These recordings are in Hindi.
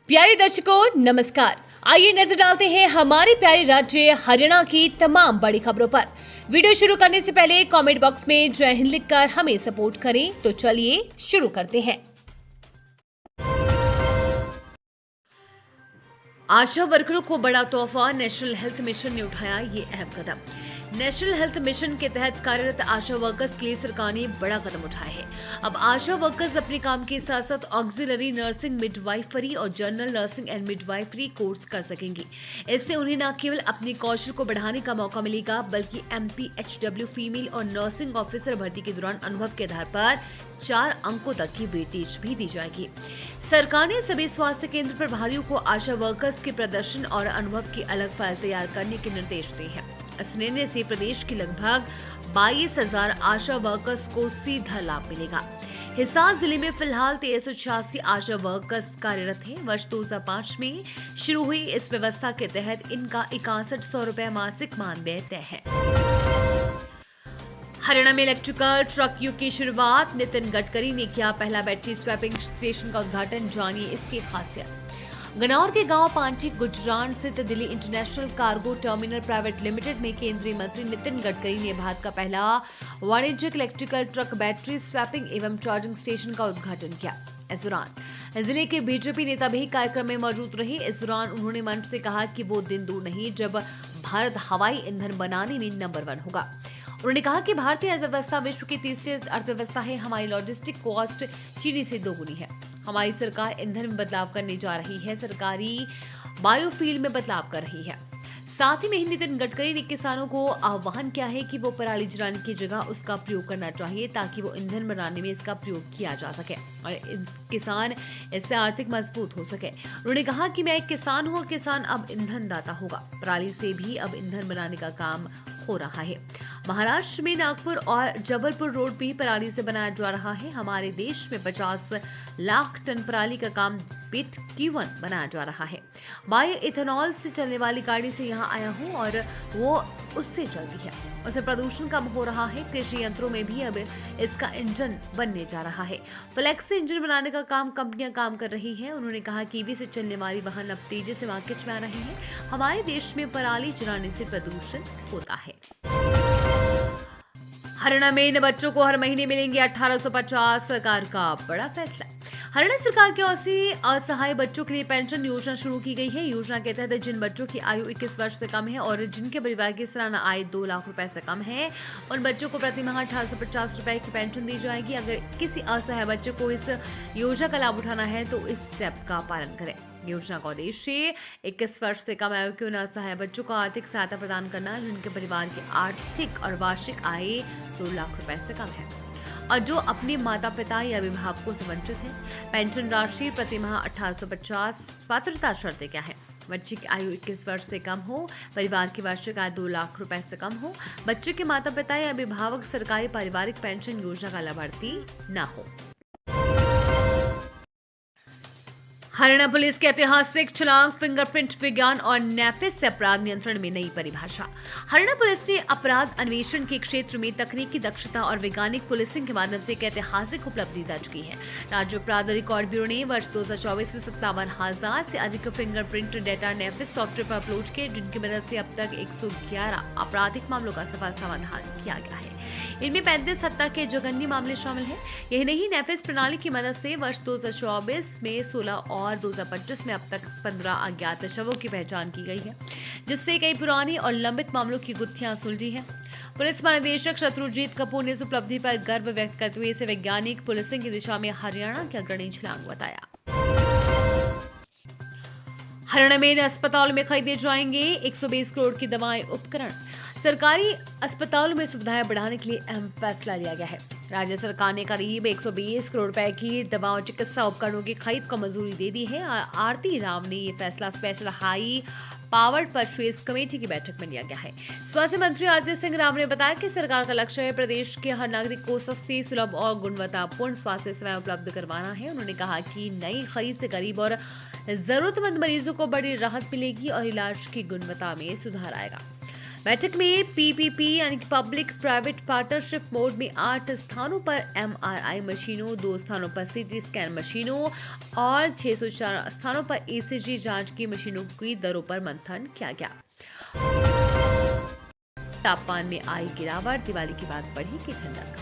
प्यारे दर्शकों नमस्कार। आइए नजर डालते हैं हमारे प्यारे राज्य हरियाणा की तमाम बड़ी खबरों पर। वीडियो शुरू करने से पहले कमेंट बॉक्स में जय हिंद लिखकर हमें सपोर्ट करें। तो चलिए शुरू करते हैं। आशा वर्करों को बड़ा तोहफा, नेशनल हेल्थ मिशन ने उठाया ये अहम कदम। नेशनल हेल्थ मिशन के तहत कार्यरत आशा वर्कर्स के लिए सरकार ने बड़ा कदम उठाया है। अब आशा वर्कर्स अपने काम के साथ साथ ऑक्सिलरी नर्सिंग, मिडवाइफरी और general nursing and midwifery course कर सकेंगी। इससे उन्हें न केवल अपने कौशल को बढ़ाने का मौका मिलेगा, बल्कि MPHW फीमेल और नर्सिंग ऑफिसर भर्ती के दौरान अनुभव के आधार पर 4 अंकों तक की वेटेज भी दी जाएगी। सरकार ने सभी स्वास्थ्य केंद्र प्रभारियों को आशा वर्कर्स के प्रदर्शन और अनुभव की अलग फाइल तैयार करने के निर्देश दिए हैं। इस निर्णय से प्रदेश के लगभग 22,000 आशा वर्कर्स को सीधा लाभ मिलेगा। हिसार जिले में फिलहाल 1386 आशा वर्कर्स कार्यरत हैं। वर्ष 2005 में शुरू हुई इस व्यवस्था के तहत इनका 6100 रुपए मासिक मानदेय तय है। हरियाणा में इलेक्ट्रिकल ट्रक युग की शुरुआत, नितिन गडकरी ने किया पहला बैटरी स्वैपिंग स्टेशन का उद्घाटन। जानिए इसकी खासियत। गनौर के गांव पांची गुजरात स्थित Delhi international cargo terminal private limited में केंद्रीय मंत्री नितिन गडकरी ने भारत का पहला वाणिज्यिक इलेक्ट्रिकल ट्रक बैटरी स्वैपिंग एवं चार्जिंग स्टेशन का उद्घाटन किया। इस दौरान जिले के बीजेपी नेता भी कार्यक्रम में मौजूद रहे। इस दौरान उन्होंने मंच से कहा कि वो दिन दूर नहीं जब भारत हवाई ईंधन बनाने में नंबर 1 होगा। उन्होंने कहा कि भारतीय अर्थव्यवस्था विश्व की तीसरी अर्थव्यवस्था है। हमारी लॉजिस्टिक कॉस्ट चीनी से दोगुनी है। हमारी सरकार ईंधन में बदलाव करने जा रही है। सरकारी बायोफ्यूल में बदलाव कर रही है। साथ ही में नितिन गडकरी ने किसानों को आह्वान किया है कि वो पराली जलाने की जगह उसका प्रयोग करना चाहिए, ताकि वो ईंधन बनाने में इसका प्रयोग किया जा सके और किसान इससे आर्थिक मजबूत हो सके। उन्होंने कहा कि मैं एक किसान हूँ, किसान अब ईंधन दाता होगा। पराली से भी अब ईंधन बनाने का काम हो रहा है। महाराष्ट्र में नागपुर और जबलपुर रोड भी पराली से बनाया जा रहा है। हमारे देश में 50 लाख टन पराली का काम बिट Q1 बनाया जा रहा है। बायो इथेनॉल से चलने वाली गाड़ी से यहाँ आया हूँ और वो उससे चलती है, उससे प्रदूषण कम हो रहा है। कृषि यंत्रों में भी अब इसका इंजन बनने जा रहा है। फ्लेक्स से इंजन बनाने का काम कंपनियां काम कर रही हैं। उन्होंने कहा कि EV से चलने वाली वाहन अब तेजी से मार्केट में आ रहे हैं। हमारे देश में पराली जलाने से प्रदूषण होता है। हरियाणा में इन बच्चों को हर महीने मिलेंगे 1850। सरकार का बड़ा फैसला। हरियाणा सरकार की ओर से असहाय बच्चों के लिए पेंशन योजना शुरू की गई है। योजना के तहत जिन बच्चों की आयु 21 वर्ष से कम है और जिनके परिवार की सालाना आय 2 लाख रुपए से कम है, उन बच्चों को प्रति माह 1850 रुपए की पेंशन दी जाएगी। अगर किसी असहाय बच्चे को इस योजना का लाभ उठाना है तो इस स्टेप का पालन करें। योजना का उद्देश्य 21 वर्ष से कम आयु के उन असहाय बच्चों को आर्थिक सहायता प्रदान करना जिनके परिवार की आर्थिक और वार्षिक आय 2 लाख रुपए से कम है और जो अपने माता पिता या अभिभावकों से वंचित है। पेंशन राशि प्रति माह 1850। पात्रता शर्तें क्या है? बच्चे की आयु 21 वर्ष से कम हो, परिवार की वार्षिक आय 2 लाख रुपए से कम हो, बच्चे के माता पिता या अभिभावक सरकारी पारिवारिक पेंशन योजना का लाभार्थी न हो। हरियाणा पुलिस के ऐतिहासिक छलांग, फिंगरप्रिंट विज्ञान और नेफिस से अपराध नियंत्रण में नई परिभाषा। हरियाणा पुलिस ने अपराध अन्वेषण के क्षेत्र में तकनीकी दक्षता और वैज्ञानिक पुलिसिंग के माध्यम से एक ऐतिहासिक उपलब्धि दर्ज की है। राज्य अपराध रिकॉर्ड ब्यूरो ने वर्ष 2024 में 57,000 से अधिक फिंगरप्रिंट डेटा नेफिस सॉफ्टवेयर पर अपलोड किए, जिनकी मदद से अब तक 111 आपराधिक मामलों का सफल समाधान किया गया है। इनमें 35 हत्या के जघन्य मामले शामिल हैं। यही नहीं, नेफिस प्रणाली की मदद से वर्ष 2024 में 16 और 2025 में अब तक 15 अज्ञात शवों की पहचान की गई है, जिससे कई पुरानी और लंबित मामलों की गुत्थियां सुलझी हैं। पुलिस महानिदेशक शत्रुजीत कपूर ने इस उपलब्धि पर गर्व व्यक्त करते हुए इसे वैज्ञानिक पुलिसिंग की दिशा में हरियाणा की अग्रणी छलांग बताया। हरियाणा में इन अस्पतालों में खरीदे जाएंगे 120 करोड़ की दवाएं, उपकरण। सरकारी अस्पतालों में सुविधाएं बढ़ाने के लिए अहम फैसला लिया गया है। राज्य सरकार ने करीब 120 करोड़ रुपए की दवाओं चिकित्सा उपकरणों की खरीद को मंजूरी दे दी है। आरती राव ने ये फैसला special high powered purchase committee की बैठक में लिया गया है। स्वास्थ्य मंत्री आरती सिंह राव ने बताया कि सरकार का लक्ष्य है प्रदेश के हर नागरिक को सस्ती, सुलभ और गुणवत्तापूर्ण स्वास्थ्य सेवाएं उपलब्ध करवाना है। उन्होंने कहा कि नई खरीद से गरीब और जरूरतमंद मरीजों को बड़ी राहत मिलेगी और इलाज की गुणवत्ता में सुधार आएगा। बैठक में PPP यानी कि पब्लिक प्राइवेट पार्टनरशिप मोड में 8 स्थानों पर MRI मशीनों, 2 स्थानों पर CT स्कैन मशीनों और 604 स्थानों पर ECG जांच की मशीनों की दरों पर मंथन किया गया। तापमान में आई गिरावट, दिवाली के बाद बढ़ेगी ठंडक।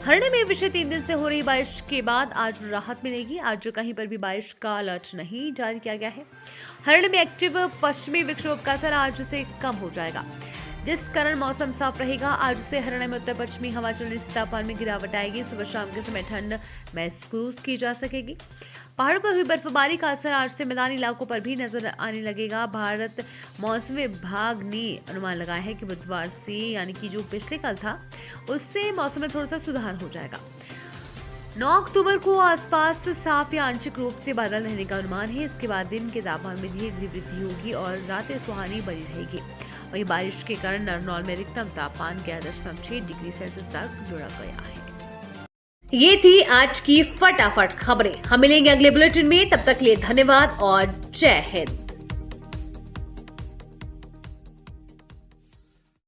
हरियाणा में पिछले 3 दिन से हो रही बारिश के बाद आज राहत मिलेगी। आज कहीं पर भी बारिश का अलर्ट नहीं जारी किया गया है। हरियाणा में एक्टिव पश्चिमी विक्षोभ का असर आज से कम हो जाएगा, जिस कारण मौसम साफ रहेगा। आज से हरियाणा में उत्तर पश्चिमी हवा चलने से तापमान में गिरावट आएगी। सुबह शाम के समय ठंड महसूस की जा सकेगी। पहाड़ों पर हुई बर्फबारी का असर आज से मैदानी इलाकों पर भी नजर आने लगेगा। भारत मौसम विभाग ने अनुमान लगाया है कि बुधवार से यानी कि जो पिछले कल था उससे मौसम में थोड़ा सा सुधार हो जाएगा। 9 अक्टूबर को आसपास साफ या आंशिक रूप से बादल रहने का अनुमान है। इसके बाद दिन के तापमान में धीरे धीरे वृद्धि होगी और रातें सुहानी बनी रहेगी। वहीं बारिश के कारण नरनौल में अधिकतम तापमान 11.6 डिग्री सेल्सियस तक जुड़ा गया है। ये थी आज की फटाफट खबरें। हम मिलेंगे अगले बुलेटिन में, तब तक के लिए धन्यवाद और जय हिंद।